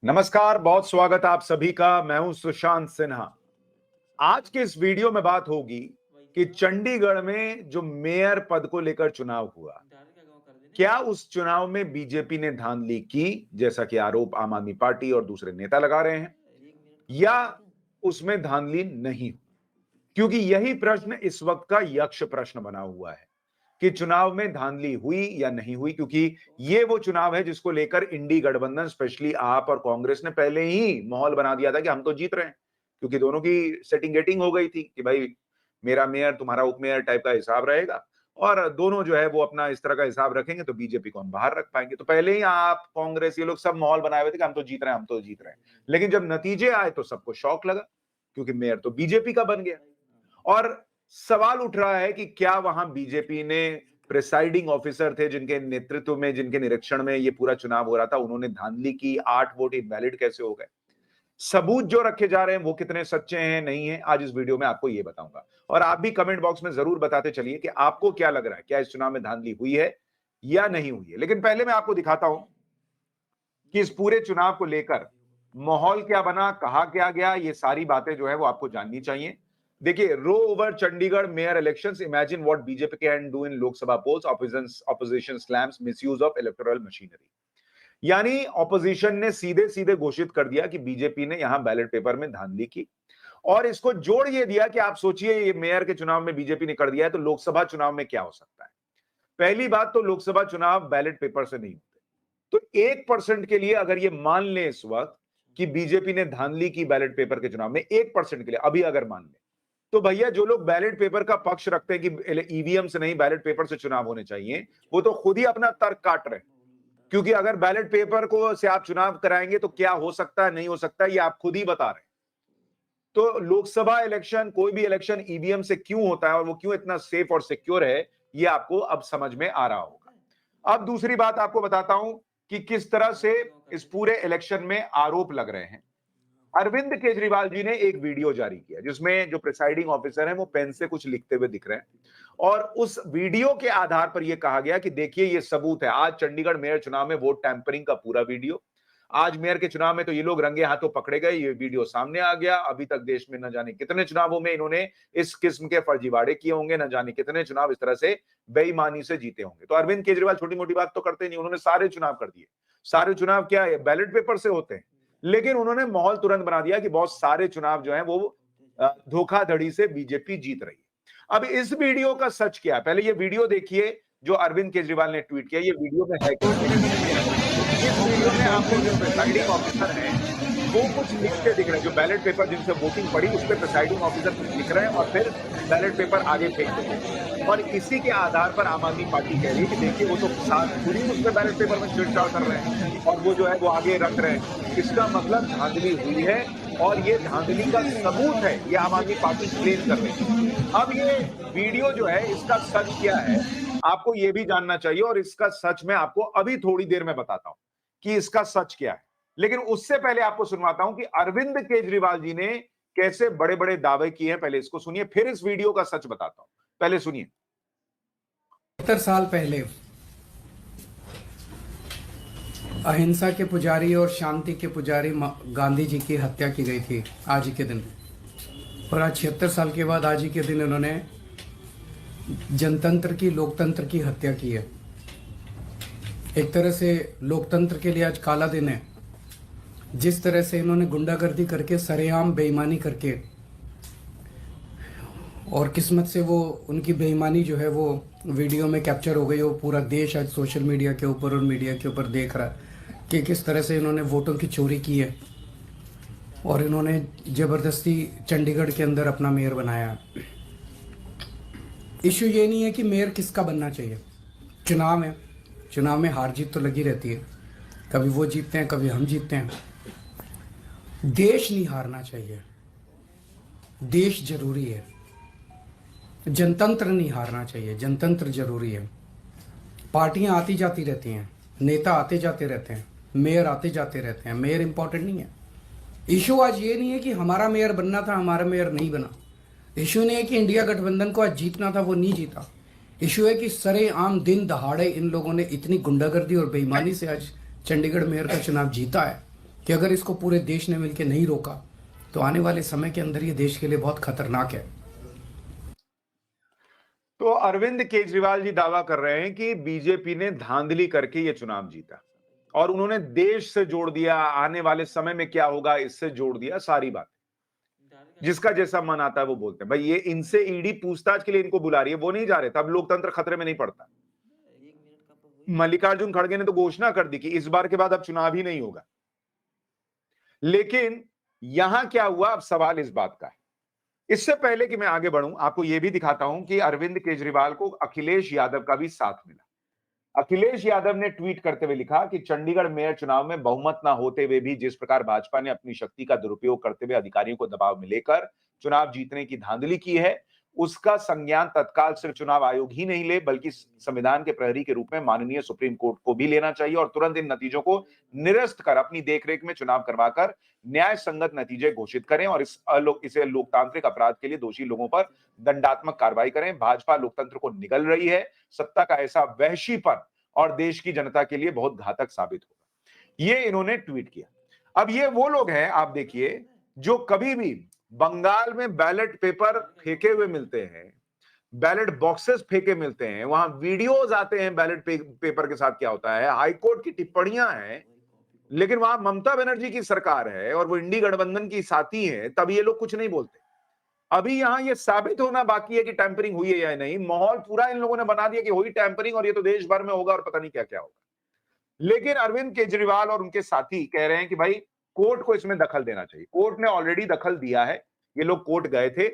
नमस्कार, बहुत स्वागत आप सभी का। मैं हूं सुशांत सिन्हा। आज के इस वीडियो में बात होगी कि चंडीगढ़ में जो मेयर पद को लेकर चुनाव हुआ, क्या उस चुनाव में बीजेपी ने धांधली की, जैसा कि आरोप आम आदमी पार्टी और दूसरे नेता लगा रहे हैं, या उसमें धांधली नहीं? क्योंकि यही प्रश्न इस वक्त का यक्ष प्रश्न बना हुआ है कि चुनाव में धांधली हुई या नहीं हुई, क्योंकि ये वो चुनाव है जिसको लेकर इंडी गठबंधन, स्पेशली आप और कांग्रेस ने पहले ही माहौल बना दिया था कि हम तो जीत रहे हैं, क्योंकि दोनों की सेटिंग गेटिंग हो गई थी कि भाई मेरा मेयर तुम्हारा उपमेयर टाइप का हिसाब रहेगा, और दोनों जो है वो अपना इस तरह का हिसाब रखेंगे तो बीजेपी को हम बाहर रख पाएंगे। तो पहले ही आप कांग्रेस ये लोग सब माहौल बनाए हुए थे कि हम तो जीत रहे हैं, हम तो जीत रहे हैं। लेकिन जब नतीजे आए तो सबको शौक लगा, क्योंकि मेयर तो बीजेपी का बन गया। और सवाल उठ रहा है कि क्या वहां बीजेपी ने प्रिसाइडिंग ऑफिसर थे जिनके नेतृत्व में, जिनके निरीक्षण में ये पूरा चुनाव हो रहा था, उन्होंने धांधली की, 8 वोट इनवैलिड कैसे हो गए? सबूत जो रखे जा रहे हैं वो कितने सच्चे हैं, नहीं है, आज इस वीडियो में आपको ये बताऊंगा। और आप भी कमेंट बॉक्स में जरूर बताते चलिए कि आपको क्या लग रहा है, क्या इस चुनाव में धांधली हुई है या नहीं हुई है। लेकिन पहले मैं आपको दिखाता हूं कि इस पूरे चुनाव को लेकर माहौल क्या बना, कहा क्या गया, ये सारी बातें जो है वो आपको जाननी चाहिए। देखिए, row over Chandigarh mayor elections, imagine what BJP can do in Lok Sabha polls, opposition slams misuse of electoral machinery. यानी ऑपोजिशन ने सीधे सीधे घोषित कर दिया कि बीजेपी ने यहां बैलेट पेपर में धांधली की, और इसको जोड़ ये दिया कि आप सोचिए ये मेयर के चुनाव में बीजेपी ने कर दिया है तो लोकसभा चुनाव में क्या हो सकता है। पहली बात तो लोकसभा चुनाव बैलेट पेपर से नहीं होते, तो 1% के लिए अगर ये मान लें इस वक्त कि बीजेपी ने धांधली की बैलेट पेपर के चुनाव में, 1% के लिए अभी अगर मान लें, तो भैया जो लोग बैलेट पेपर का पक्ष रखते हैं कि ईवीएम से नहीं बैलेट पेपर से चुनाव होने चाहिए, वो तो खुद ही अपना तर्क काट रहे हैं। क्योंकि अगर बैलेट पेपर को से आप चुनाव कराएंगे तो क्या हो सकता है, नहीं हो सकता है, ये आप खुद ही बता रहे हैं। तो लोकसभा इलेक्शन, कोई भी इलेक्शन ईवीएम से क्यों होता है और वो क्यों इतना सेफ और सिक्योर है, ये आपको अब समझ में आ रहा होगा। अब दूसरी बात आपको बताता हूं कि किस तरह से इस पूरे इलेक्शन में आरोप लग रहे हैं। अरविंद केजरीवाल जी ने एक वीडियो जारी किया जिसमें जो प्रिसाइडिंग ऑफिसर हैं वो पेन से कुछ लिखते हुए दिख रहे हैं, और उस वीडियो के आधार पर यह कहा गया कि देखिए ये सबूत है। आज चंडीगढ़ मेयर चुनाव में वोट टैंपरिंग का पूरा वीडियो, आज मेयर के चुनाव में तो ये लोग रंगे हाथों पकड़े गए, ये वीडियो सामने आ गया। अभी तक देश में न जाने कितने चुनावों में इन्होंने इस किस्म के फर्जीवाड़े किए होंगे, न जाने कितने चुनाव इस तरह से बेईमानी से जीते होंगे। तो अरविंद केजरीवाल छोटी मोटी बात तो करते नहीं, उन्होंने सारे चुनाव कर दिए। सारे चुनाव क्या है, बैलेट पेपर से होते हैं। लेकिन उन्होंने माहौल तुरंत बना दिया कि बहुत सारे चुनाव जो है वो धोखाधड़ी से बीजेपी जीत रही है। अब इस वीडियो का सच क्या है, पहले ये वीडियो देखिए जो अरविंद केजरीवाल ने ट्वीट किया। ये वीडियो में है क्या? इस वीडियो में आपको जो प्रिसाइडिंग ऑफिसर है वो कुछ लिखते दिख रहे हैं, जो बैलेट पेपर जिनसे वोटिंग पड़ी उस पर प्रिसाइडिंग ऑफिसर कुछ लिख रहे हैं और फिर बैलेट पेपर आगे फेंक देते हैं। और इसी के आधार पर आम आदमी पार्टी कह रही है कि देखिए वो तो खुद ही उसमें बैलेट पेपर में छेड़छाड़ कर रहे हैं और वो जो है वो आगे रख रहे हैं। इसका मतलब धांधली हुई है, और ये धांधली का सबूत है, ये आम आदमी पार्टी क्लेम कर रही है। अब ये वीडियो जो है इसका सच क्या है आपको ये भी जानना चाहिए, और इसका सच मैं आपको अभी थोड़ी देर में बताता हूं कि इसका सच क्या है। लेकिन उससे पहले आपको सुनवाता हूं कि अरविंद केजरीवाल जी ने कैसे बड़े बड़े दावे किए हैं। पहले इसको सुनिए, फिर इस वीडियो का सच बताता हूं। पहले सुनिए। 70 साल पहले अहिंसा के पुजारी और शांति के पुजारी गांधी जी की हत्या की गई थी आज ही के दिन। और आज 76 साल के बाद आज ही के दिन इन्होंने जनतंत्र की, लोकतंत्र की हत्या की है। एक तरह से लोकतंत्र के लिए आज काला दिन है। जिस तरह से इन्होंने गुंडागर्दी करके, सरेआम बेईमानी करके, और किस्मत से वो उनकी बेईमानी जो है वो वीडियो में कैप्चर हो गई। वो पूरा देश आज सोशल मीडिया के ऊपर और मीडिया के ऊपर देख रहा है कि किस तरह से इन्होंने वोटों की चोरी की है और इन्होंने ज़बरदस्ती चंडीगढ़ के अंदर अपना मेयर बनाया। इशू ये नहीं है कि मेयर किसका बनना चाहिए, चुनाव है, चुनाव में हार जीत तो लगी रहती है, कभी वो जीतते हैं कभी हम जीतते हैं। देश नहीं हारना चाहिए, देश जरूरी है। जनतंत्र नहीं हारना चाहिए, जनतंत्र जरूरी है। पार्टियां आती जाती रहती हैं, नेता आते जाते रहते हैं, मेयर आते जाते रहते हैं, मेयर इंपॉर्टेंट नहीं है। इशू आज ये नहीं है कि हमारा मेयर बनना था, हमारा मेयर नहीं बना। इशू नहीं है कि इंडिया गठबंधन को आज जीतना था, वो नहीं जीता। इशू है कि सरेआम दिन दहाड़े इन लोगों ने इतनी गुंडागर्दी और बेईमानी से आज चंडीगढ़ मेयर का चुनाव जीता है कि अगर इसको पूरे देश ने मिलकर नहीं रोका तो आने वाले समय के अंदर ये देश के लिए बहुत खतरनाक है। तो अरविंद केजरीवाल जी दावा कर रहे हैं कि बीजेपी ने धांधली करके ये चुनाव जीता और उन्होंने देश से जोड़ दिया, आने वाले समय में क्या होगा इससे जोड़ दिया सारी बात। जिसका जैसा मन आता है वो बोलते हैं। भाई ये इनसे ईडी पूछताछ के लिए इनको बुला रही है, वो नहीं जा रहे, तब लोकतंत्र खतरे में नहीं पड़ता। मल्लिकार्जुन खड़गे ने तो घोषणा कर दी कि इस बार के बाद अब चुनाव ही नहीं होगा। लेकिन यहां क्या हुआ, अब सवाल इस बात का है। इससे पहले कि मैं आगे बढ़ूं, आपको यह भी दिखाता हूं कि अरविंद केजरीवाल को अखिलेश यादव का भी साथ मिला। अखिलेश यादव ने ट्वीट करते हुए लिखा कि चंडीगढ़ मेयर चुनाव में बहुमत ना होते हुए भी जिस प्रकार भाजपा ने अपनी शक्ति का दुरुपयोग करते हुए अधिकारियों को दबाव में लेकर चुनाव जीतने की धांधली की है, उसका संज्ञान तत्काल सिर्फ चुनाव आयोग ही नहीं ले बल्कि संविधान के प्रहरी के रूप में माननीय सुप्रीम कोर्ट को भी लेना चाहिए और तुरंत इन नतीजों को निरस्त कर अपनी देखरेख में चुनाव करवाकर न्याय संगत नतीजे घोषित करें और इसे लोकतांत्रिक अपराध के लिए दोषी लोगों पर दंडात्मक कार्रवाई करें। भाजपा लोकतंत्र को निगल रही है, सत्ता का ऐसा वहशीपन और देश की जनता के लिए बहुत घातक साबित होगा। ये इन्होंने ट्वीट किया। अब ये वो लोग हैं, आप देखिए, जो कभी भी बंगाल में बैलेट पेपर फेंके हुए मिलते हैं, बैलेट बॉक्सेस फेंके मिलते हैं, वहां वीडियोस आते हैं बैलेट पेपर के साथ क्या होता है, हाईकोर्ट की टिप्पणियां हैं, लेकिन वहां ममता बनर्जी की सरकार है और वो इंडी गठबंधन की साथी है, तब ये लोग कुछ नहीं बोलते। अभी यहां ये साबित होना बाकी है कि टैंपरिंग हुई है या नहीं। माहौल पूरा इन लोगों ने बना दिया कि हुई टैंपरिंग और ये तो देश भर में होगा और पता नहीं क्या क्या होगा। लेकिन अरविंद केजरीवाल और उनके साथी कह रहे हैं कि भाई कोर्ट को इसमें दखल देना चाहिए। कोर्ट ने ऑलरेडी दखल दिया है, ये लोग कोर्ट गए थे